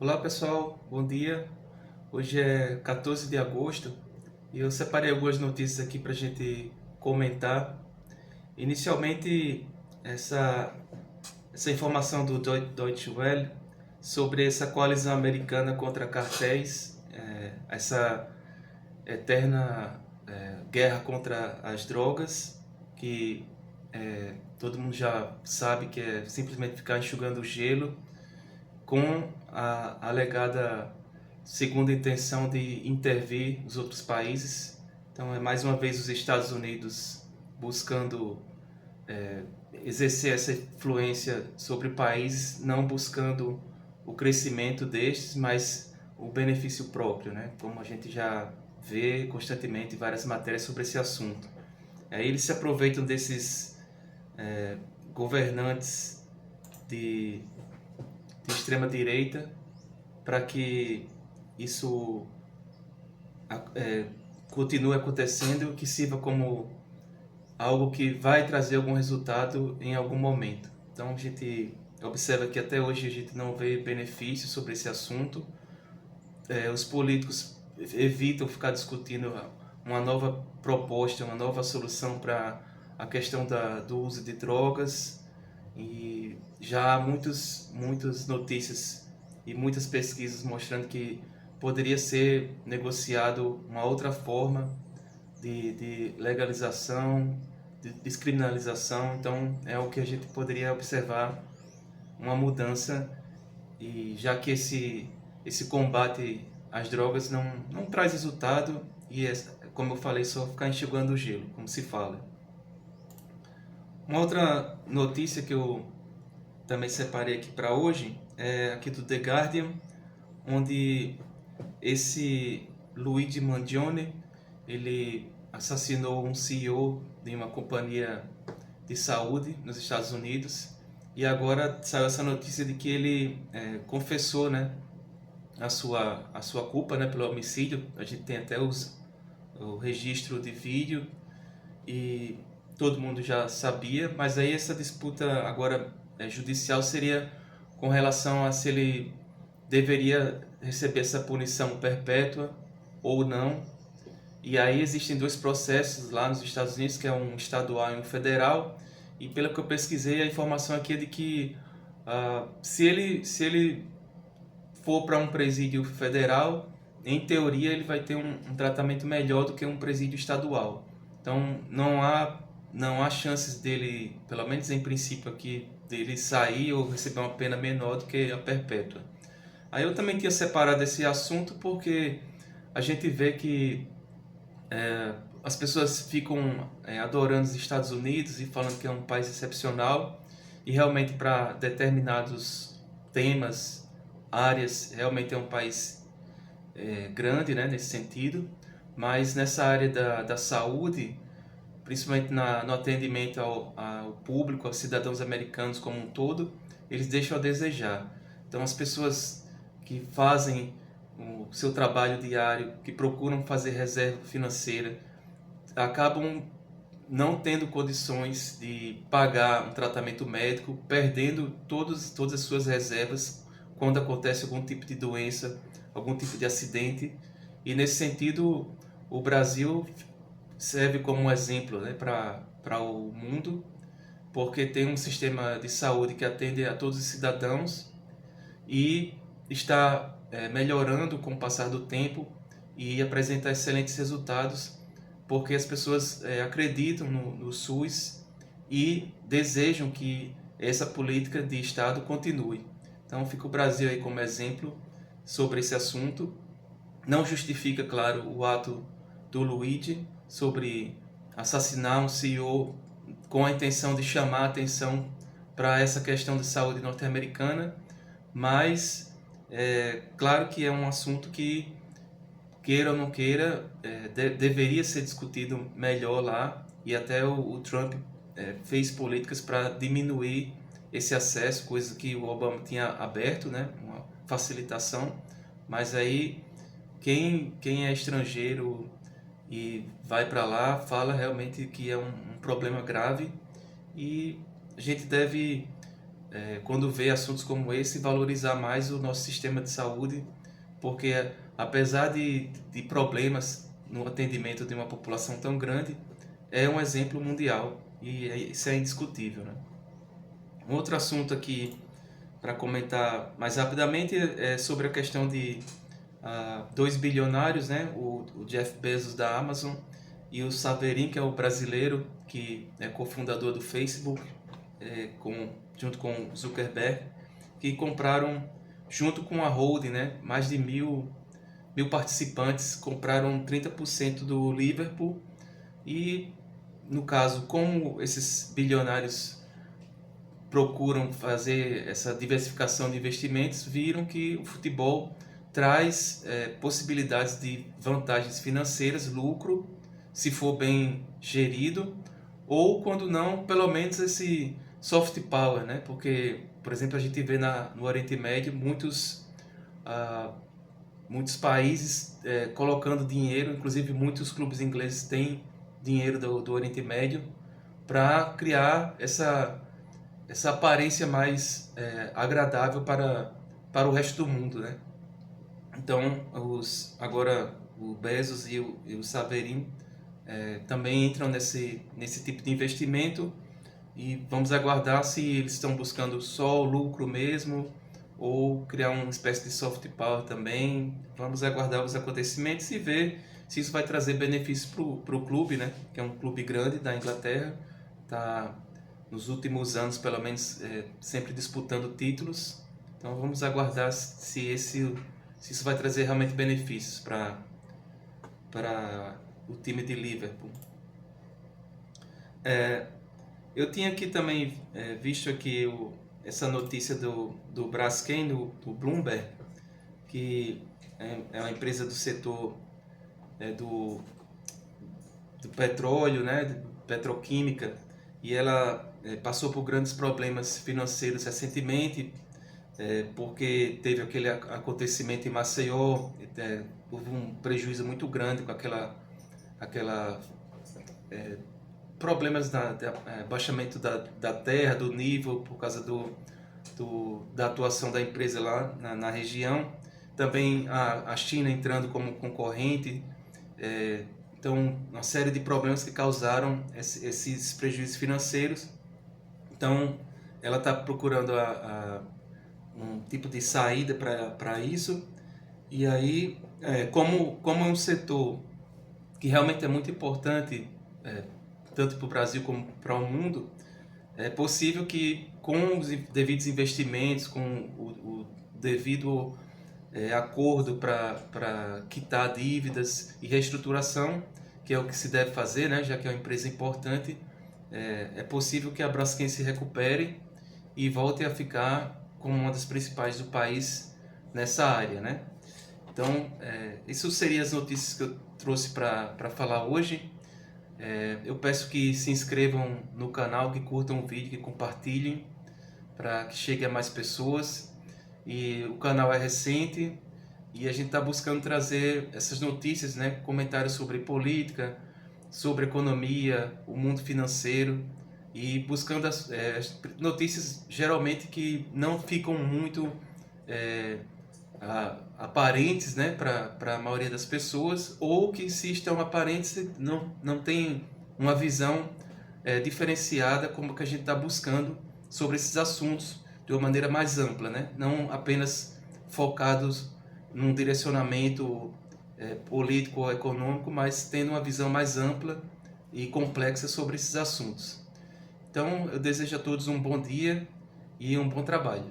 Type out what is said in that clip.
Olá pessoal, bom dia. Hoje é 14 de agosto e eu separei algumas notícias aqui para a gente comentar. Inicialmente, essa, essa informação do Deutsche Welle sobre essa coalizão americana contra cartéis, essa eterna guerra contra as drogas, que todo mundo já sabe que é simplesmente ficar enxugando o gelo com a alegada segunda intenção de intervir nos outros países. Então é mais uma vez os Estados Unidos buscando exercer essa influência sobre países, não buscando o crescimento destes, mas o benefício próprio, né? Como a gente já vê constantemente várias matérias sobre esse assunto. Aí eles se aproveitam desses governantes de, de extrema direita para que isso é, continue acontecendo e que sirva como algo que vai trazer algum resultado em algum momento. Então a gente observa que até hoje a gente não vê benefícios sobre esse assunto. Os políticos evitam ficar discutindo uma nova proposta, uma nova solução para a questão do uso de drogas, e já há muitas notícias e muitas pesquisas mostrando que poderia ser negociado uma outra forma de legalização, de descriminalização. Então é o que a gente poderia observar uma mudança, e já que esse combate às drogas não traz resultado e é, como eu falei, só ficar enxugando o gelo, como se fala. Uma outra notícia que eu também separei aqui para hoje é aqui do The Guardian, onde esse Luigi Mangione, ele assassinou um CEO de uma companhia de saúde nos Estados Unidos, e agora saiu essa notícia de que ele confessou, né, a sua culpa, né, pelo homicídio. A gente tem até o registro de vídeo e todo mundo já sabia, mas aí essa disputa agora judicial seria com relação a se ele deveria receber essa punição perpétua ou não. E aí existem dois processos lá nos Estados Unidos, que é um estadual e um federal. E pelo que eu pesquisei, a informação aqui é de que se ele for para um presídio federal, em teoria ele vai ter um tratamento melhor do que um presídio estadual. Então não há chances dele, pelo menos em princípio aqui, dele sair ou receber uma pena menor do que a perpétua. Aí eu também tinha separado esse assunto porque a gente vê que as pessoas ficam adorando os Estados Unidos e falando que é um país excepcional, e realmente para determinados temas, áreas, realmente é um país grande, né, nesse sentido, mas nessa área da saúde, principalmente no atendimento ao público, aos cidadãos americanos como um todo, eles deixam a desejar. Então as pessoas que fazem o seu trabalho diário, que procuram fazer reserva financeira, acabam não tendo condições de pagar um tratamento médico, perdendo todas as suas reservas quando acontece algum tipo de doença, algum tipo de acidente. E nesse sentido, o Brasil serve como um exemplo, né, para o mundo, porque tem um sistema de saúde que atende a todos os cidadãos e está melhorando com o passar do tempo e apresenta excelentes resultados, porque as pessoas acreditam no SUS e desejam que essa política de Estado continue. Então fica o Brasil aí como exemplo sobre esse assunto. Não justifica, claro, o ato do Luigi sobre assassinar um CEO com a intenção de chamar a atenção para essa questão de saúde norte-americana, mas claro que é um assunto que, queira ou não queira, deveria ser discutido melhor lá, e até o Trump fez políticas para diminuir esse acesso, coisa que o Obama tinha aberto, né, uma facilitação, mas aí quem é estrangeiro e vai para lá fala realmente que é um problema grave, e a gente deve quando vê assuntos como esse, valorizar mais o nosso sistema de saúde, porque apesar de problemas no atendimento de uma população tão grande, é um exemplo mundial e isso é indiscutível, né? Um outro assunto aqui para comentar mais rapidamente é sobre a questão de dois bilionários, né? O Jeff Bezos da Amazon e o Saverin, que é o brasileiro que é cofundador do Facebook, junto com o Zuckerberg, que compraram, junto com a holding, né? Mais de mil participantes, compraram 30% do Liverpool. E, no caso, como esses bilionários procuram fazer essa diversificação de investimentos, viram que o futebol traz possibilidades de vantagens financeiras, lucro, se for bem gerido, ou quando não, pelo menos esse soft power, né? Porque, por exemplo, a gente vê no Oriente Médio muitos países colocando dinheiro, inclusive muitos clubes ingleses têm dinheiro do Oriente Médio para criar essa aparência mais agradável para o resto do mundo, né? Então, agora o Bezos e o Saverin também entram nesse tipo de investimento e vamos aguardar se eles estão buscando só o lucro mesmo ou criar uma espécie de soft power também. Vamos aguardar os acontecimentos e ver se isso vai trazer benefícios para o clube, né? Que é um clube grande da Inglaterra, tá nos últimos anos, pelo menos, sempre disputando títulos. Então vamos aguardar se isso vai trazer realmente benefícios para o time de Liverpool. Eu tinha aqui também visto aqui essa notícia do Braskem, do Bloomberg, que é uma empresa do setor do petróleo, né, petroquímica, e ela passou por grandes problemas financeiros recentemente, porque teve aquele acontecimento em Maceió, houve um prejuízo muito grande com aquela problemas baixamento da terra, do nível, por causa da atuação da empresa lá na região. Também a China entrando como concorrente. Então, uma série de problemas que causaram esses prejuízos financeiros. Então, ela está procurando um tipo de saída para isso. E aí, como é um setor que realmente é muito importante, tanto para o Brasil como para o mundo, é possível que com os devidos investimentos, com o devido acordo para quitar dívidas e reestruturação, que é o que se deve fazer, né, já que é uma empresa importante, é possível que a Braskem se recupere e volte a ficar como uma das principais do país nessa área, né? Então, isso seriam as notícias que eu trouxe para falar hoje. Eu peço que se inscrevam no canal, que curtam o vídeo, que compartilhem para que chegue a mais pessoas. E o canal é recente e a gente está buscando trazer essas notícias, né, comentários sobre política, sobre economia, o mundo financeiro e buscando as notícias geralmente que não ficam muito aparentes, né, para a maioria das pessoas, ou que se estão aparentes não tem uma visão diferenciada como que a gente está buscando sobre esses assuntos de uma maneira mais ampla, né? Não apenas focados num direcionamento político ou econômico, mas tendo uma visão mais ampla e complexa sobre esses assuntos. Então, eu desejo a todos um bom dia e um bom trabalho.